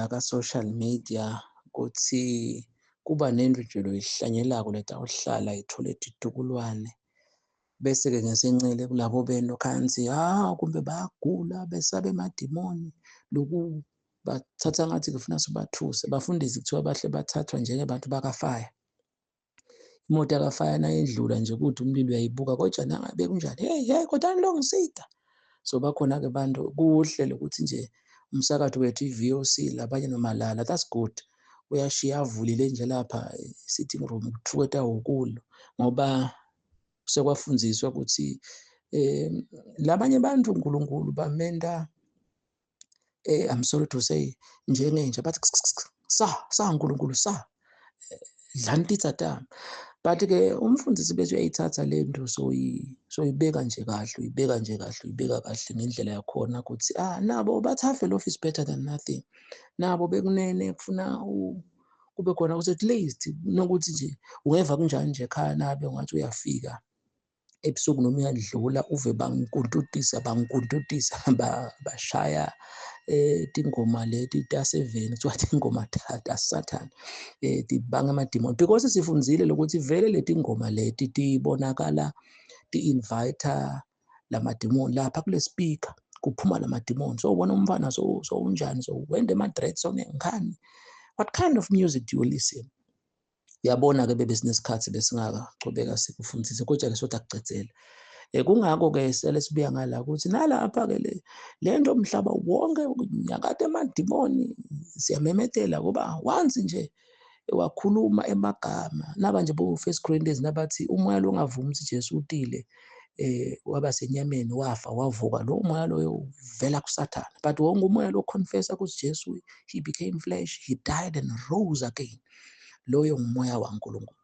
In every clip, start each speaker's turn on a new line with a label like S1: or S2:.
S1: la ka-social media kuthi kuba nento nje loyihlanyelako leta uhlala ithole itukulwane bese-ke ngesencele kulabo benokhansi kumbe bayagula besaba emadimoni loku bathatha ngathi kufuna sibathuse bafundisi kuthiwa bahle bathathwa njengabantu bakafaya. Imoto yakafaya nayedlula nje kuthi umlilo uyayibuka kodwa nangabe kunjani hey kodwa nilongisida. So bakhona-ke abantu kuhle lokuthi nje umsakazo wethu i-VOC labanye nomalala that's good uyashiya avulile nje lapha sitting room kuthuketa ukulo ngoba sekwafundziswa ukuthi labanye abantu uNkulunkulu bamenda I'm sorry to say njengenja bathi sa uNkulunkulu sa dlani titsatama. But-ke umfundisi bese uyayithatha le nto soyibeka nje kahle uyibeka kahle ngendlela yakhona ukuthi nabo bathi half a loaf is better than nothing. Nabo bekunene kufuna kube khona ukuthi at least nokuthi nje ungeva kunjani nje ekhaya nabe ungathi uyafika ebusuku noma uyadlula uve bangikuntutisa bashaya tingoma leti ta-7 kuthiwa tingoma ta-Satan tibanga amadimoni because sifundzile lokuthi vele leti ngoma leti tibonakala ti-invite lamadimoni lapha kule speaker kuphuma lamadimoni. So ubona umfana so unjani so wende ama-dreads ngani what kind of music do you listen? Yabona-ke bebesinesikhathi besingakachubeka sikufundise kodwa-ke sothi akucedzele. Kungakho-ke sele sibuya ngala ukuthi nalapha-ke le nto mhlaba wonke nyakade emadimoni siyamemetela ngoba once nje wakhuluma emagama naba nje bo-1 Corinthians nabathi umoya lo ongavumi ukuthi Jesu utile waba senyameni wafa wavuka lo moya loyo uvela kuSathane. But wonke umoya lo confessa ukuthi Jesu he became flesh, he died and rose again. Loyo ngumoya waNkulunkulu.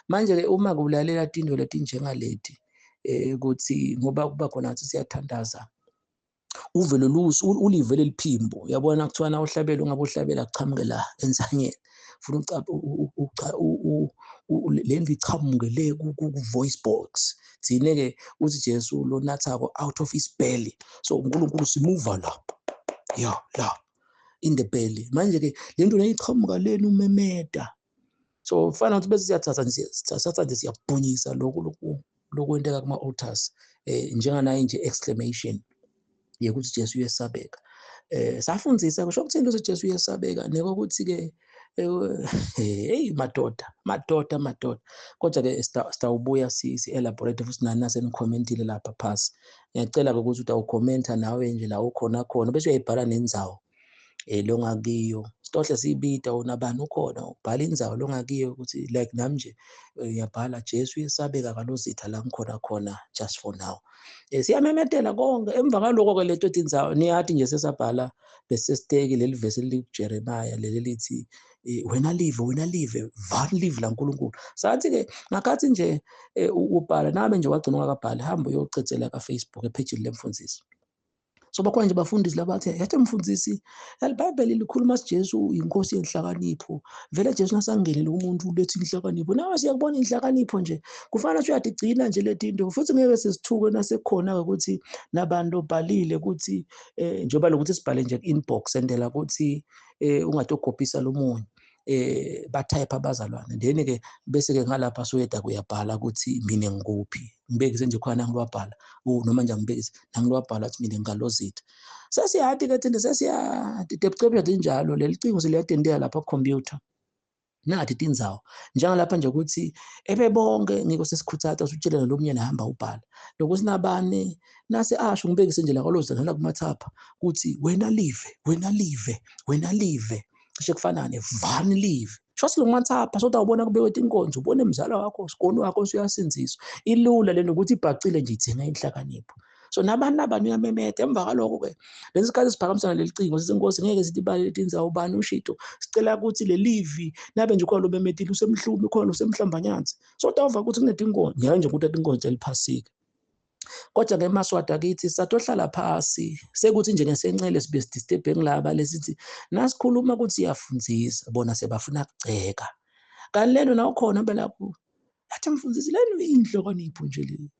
S1: Manje-ke uma kulalela tinto leti njengaleti ukuthi ngoba kuba khona ngathi siyathandaza uve lolusu ulive leliphimbo yabona kuthiwa na uhlabela ungabe uhlabela kuchamuke la ensanyeni funa le nto ichamuke le ku-voice box thine-ke uthi Jesu lo nathako out of his belly. So uNkulunkulu simuva la in the belly. Manje-ke le nto ichamuka leni umemeda. So kufana ukuthi bese siyathatha nje siyabhunyisa lokwenteka kuma-altars njenganayo nje exclamation yokuthi Jesu uyesabeka. Safundzisa kusho ukuthi into Jesu uyesabeka nekokuthi-ke hey madoda kodwa-ke sitawubuya si-elaborate futhi nani nasenicommentile lapha phasi. Ngiyacela-ke ukuthi utawukhomenta nawe nje la ukhona bese uyayibhala nendzawo longakiyo sitohle siyibida unabani ukhona ubhala indzawo longakiyo ukuthi like nami nje ngiyabhala Jesu uyesabeka kalozitha la ngikhona khona just for now. Siyamemetela konke emva kaloko-ke leto tindzawo niyathi nje sesabhala bese siteki leli vesi eliJeremiah leli lithi wena live vani live la Nkulunkulu. Sathi-ke ngakhathi nje ubhala nami nje wagcina ungakabhali hamba uyocedzela ka-Facebook ephejini lemfundisi. So bakhona nje bafundisi labathi yathi mfundisi iBhayibheli likhuluma ukuthi Jesu inkosi yenhlakanipho. Vele Jesu nasangenile umuntu ulethe inhlakanipho. Nawe siyakubona inhlakanipho nje. Kufanele ukuthi uyadigcina nje leti nto futhi ngeke sesithuke nasekhona ukuthi nabantu obhalile ukuthi njengoba lokuthi sibhale nje ku-inbox endela ukuthi ungatokopisa lomunye. Batype abazalwane then-ke bese-ke ngalapha soyeda kuyabhala ukuthi mina ngikuphi ngibekise nje khona ngiwabhala noma nje ngibekise nangiwabhala ukuthi mina ngalozitha. Sesiyathi-ke thina sesiyadebucebya njalo leli cingo seliyadendeka lapha ku-computer nathi tindzawo njengalapha nje ukuthi ebebonke ngiko sesikhuthatha usutshela lomunye nahamba ubhala lokuthi nabane nase asho ngibekise nje la kalozitha nala kumathapha ukuthi wena live cishe kufanane vani live shothi lo mathapha sotawubona kubekwe tinkonzo ubone mzala wakho usikolo wakho uyasinziswa ilula lento ukuthi ibhacile nje ithenga inhlakanipho. So nabani uyamemeta emva kaloko-ke lesikhathi siphakamisana leli cingo sesenkosi ngeke sithi ibale letindzawo ubani ushito sicela ukuthi le livi nabe nje khona lo memetile usemhlumi khona usemhlambanyanzi sotawuva ukuthi kunetinkonzo ngiyaye nje ukuthi tinkonzo eliphasika. Kodwa-ke emaswati akithi satohlala phasi sekuthi nje ngesencele sibe sidisturbe ngilaba lesithi nasikhuluma ukuthi siyafundzisa bona sebafuna kugceka kanti lento nawo khona belapho yathi mfundisi lento inhlakanipho nje le.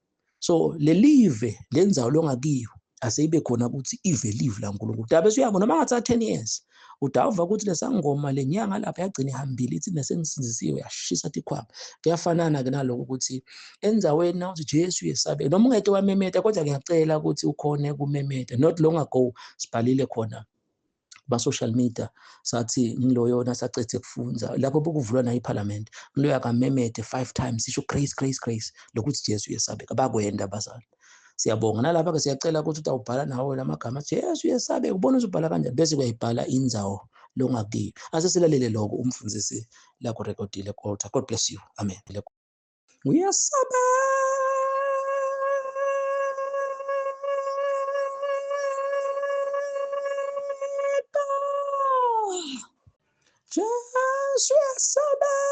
S1: So le live lendzawo longakiyo aseyibe khona ukuthi ivelive la nkulunkulu. Dabe suyabo noma ngathatha 10 years. Udawuva ukuthi lesangoma lenyanga lapha yagcina ihambile ithi nesengisindisiwe yashisa tikhwama. Kuyafanana ke naloko ukuthi endzaweni na uthi Jesu yesabe noma ungeke wamemeta kodwa ngiyacela ukuthi ukhone kumemeta. Not long ago sibhalile khona ba social media sathi ngiloyona sacethe kufunza lapho bokuvulwa na iParliament ngiloya kamemete 5 times isho grace lokuthi Jesu yesabeka bakwenda bazali. Siyabonga nalapha ke siyacela ukuthi utawubhala nawe lamagama Jesu yesabe ubona uzubhala kanjani bese kuyayibhala indzawo longakiyo. Asesilalele lokho umfundisi la ku recordile kodwa. God bless you. Amen. Uyasaba Jesu yesabeka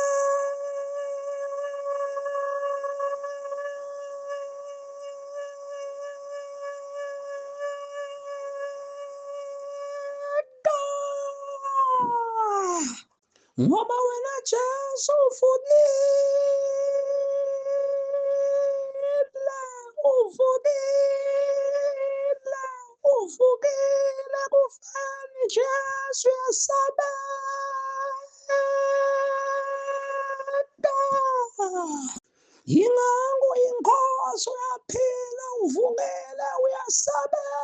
S1: ngoba wena Jesu uvukile kufani Jesu yesabeka yingangu inkosi uyaphila uvukile uyasabeka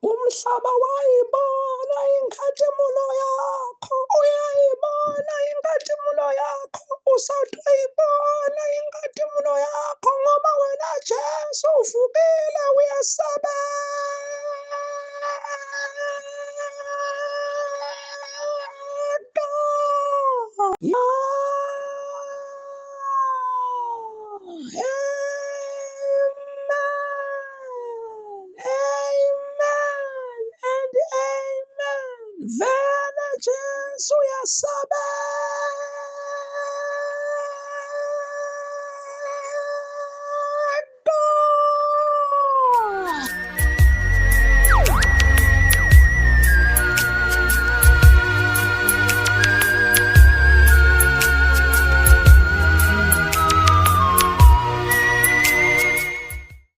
S1: umhlaba wayibona inkazimulo yakho uyayibona inkazimulo yakho uSouth uyayibona inkazimulo yakho ngoba wena Jesu uvukile uyasabeka Vele Jesu yasabeka